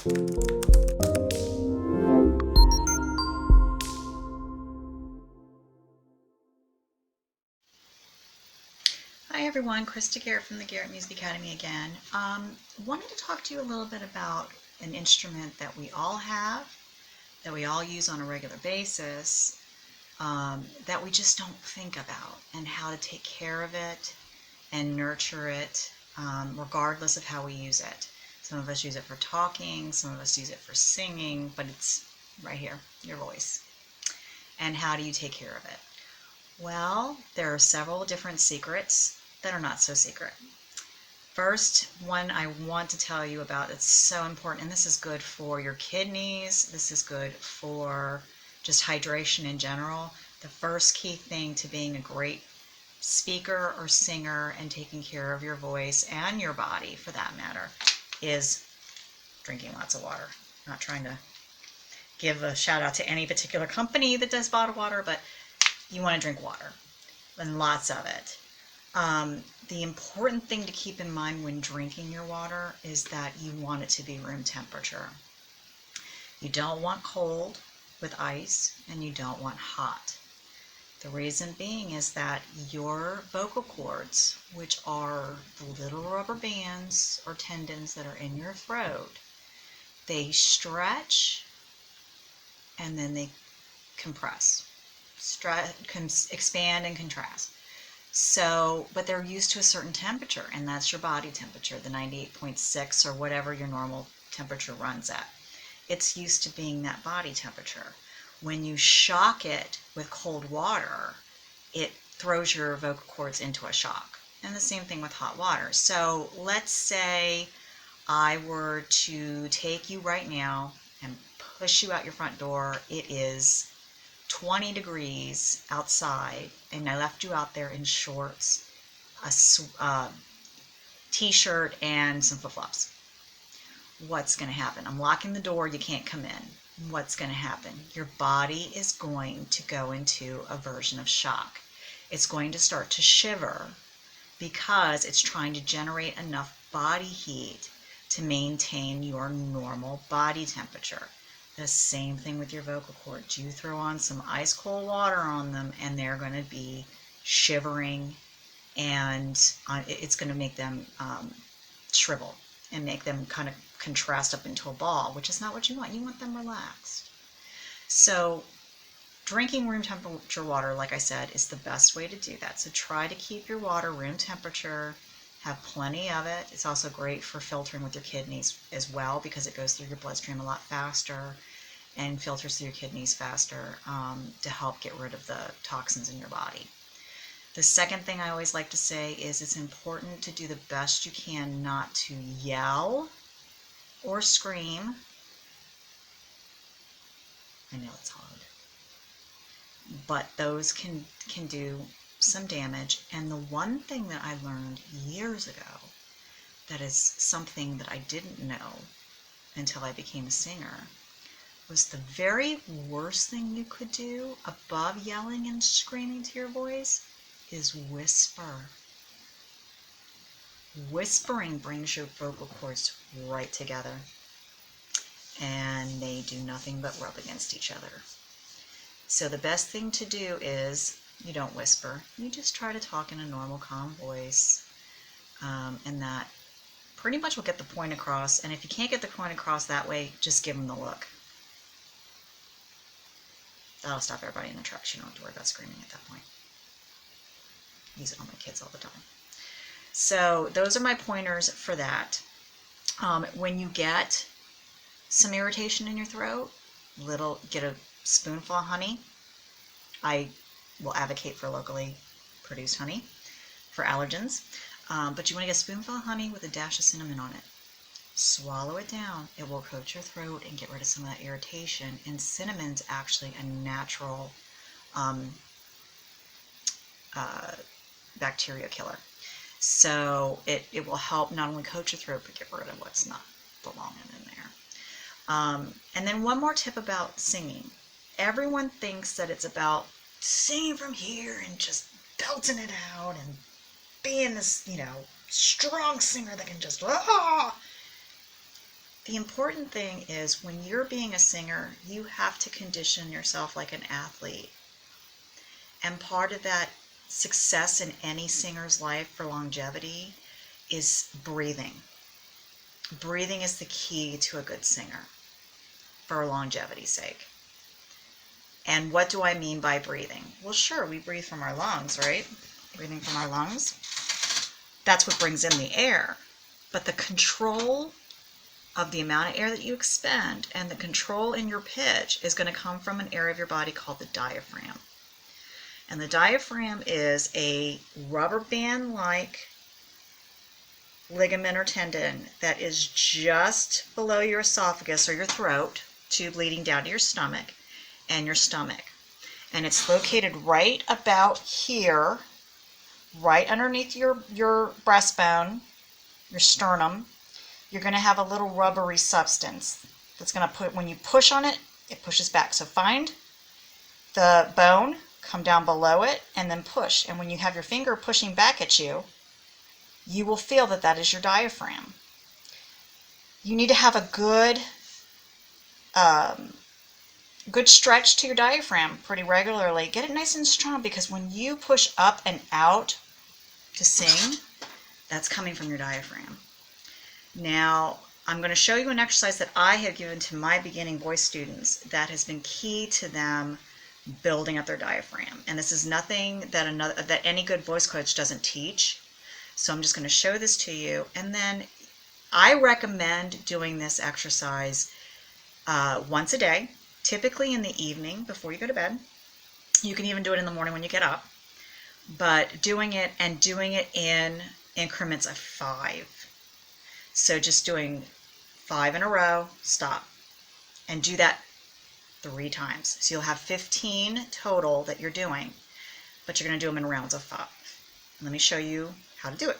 Hi everyone, Krista Garrett from the Garrett Music Academy again. Wanted to talk to you a little bit about an instrument that we all have, that we all use on a regular basis, that we just don't think about, and how to take care of it and nurture it, regardless of how we use it. Some of us use it for talking, some of us use it for singing, but it's right here, your voice. And how do you take care of it? Well, there are several different secrets that are not so secret. First one I want to tell you about that's so important, and this is good for your kidneys, this is good for just hydration in general. The first key thing to being a great speaker or singer and taking care of your voice and your body for that matter is drinking lots of water. I'm not trying to give a shout out to any particular company that does bottled water, but you want to drink water and lots of it. The important thing to keep in mind when drinking your water is that you want it to be room temperature. You don't want cold with ice, and you don't want hot. The reason being is that your vocal cords, which are the little rubber bands or tendons that are in your throat, they stretch and then they compress, expand and contrast. So, but they're used to a certain temperature, and that's your body temperature, the 98.6 or whatever your normal temperature runs at. It's used to being that body temperature. When you shock it with cold water, it throws your vocal cords into a shock. And the same thing with hot water. So let's say I were to take you right now and push you out your front door. It is 20 degrees outside, and I left you out there in shorts, a t-shirt, and some flip-flops. What's going to happen? I'm locking the door. You can't come in. What's going to happen? Your body is going to go into a version of shock. It's going to start to shiver because it's trying to generate enough body heat to maintain your normal body temperature. The same thing with your vocal cords. You throw on some ice cold water on them and they're going to be shivering, and it's going to make them shrivel and make them kind of contrast up into a ball, which is not what you want. You want them relaxed. So drinking room temperature water, like I said, is the best way to do that. So try to keep your water room temperature. Have plenty of it. It's also great for filtering with your kidneys as well, because it goes through your bloodstream a lot faster and filters through your kidneys faster, to help get rid of the toxins in your body. The second thing I always like to say is it's important to do the best you can not to yell or scream. I know it's hard, but those can do some damage. And the one thing that I learned years ago, that is something that I didn't know until I became a singer, was the very worst thing you could do above yelling and screaming to your voice is whisper. Whispering brings your vocal cords right together, and they do nothing but rub against each other. So the best thing to do is you don't whisper. You just try to talk in a normal, calm voice, and that pretty much will get the point across. And if you can't get the point across that way, just give them the look. That'll stop everybody in their tracks. You don't have to worry about screaming at that point. Use it on my kids all the time. So those are my pointers for that. When you get some irritation in your throat, get a spoonful of honey. I will advocate for locally produced honey for allergens. But you want to get a spoonful of honey with a dash of cinnamon on it. Swallow it down. It will coat your throat and get rid of some of that irritation. And cinnamon's actually a natural bacteria killer. So it will help not only coat your throat, but get rid of what's not belonging in there. And then one more tip about singing. Everyone thinks that it's about singing from here and just belting it out and being this, strong singer that can just, The important thing is when you're being a singer, you have to condition yourself like an athlete. And part of that success in any singer's life for longevity is breathing. Breathing is the key to a good singer for longevity's sake. And what do I mean by breathing? Well, sure, we breathe from our lungs, right? Breathing from our lungs. That's what brings in the air. But the control of the amount of air that you expend and the control in your pitch is going to come from an area of your body called the diaphragm. And the diaphragm is a rubber band-like ligament or tendon that is just below your esophagus or your throat, tube leading down to your stomach, and your stomach. And it's located right about here, right underneath your breastbone, your sternum. You're going to have a little rubbery substance that's going to put, when you push on it, it pushes back. So find the bone, come down below it, and then push. And when you have your finger pushing back at you, you will feel that that is your diaphragm. You need to have a good stretch to your diaphragm pretty regularly. Get it nice and strong, because when you push up and out to sing, that's coming from your diaphragm. Now, I'm going to show you an exercise that I have given to my beginning voice students that has been key to them building up their diaphragm. And this is nothing that any good voice coach doesn't teach. So I'm just going to show this to you. And then I recommend doing this exercise once a day, typically in the evening before you go to bed. You can even do it in the morning when you get up. But doing it in increments of 5. So just doing 5 in a row, stop, and do that 3 times. So you'll have 15 total that you're doing, but you're going to do them in rounds of 5. Let me show you how to do it.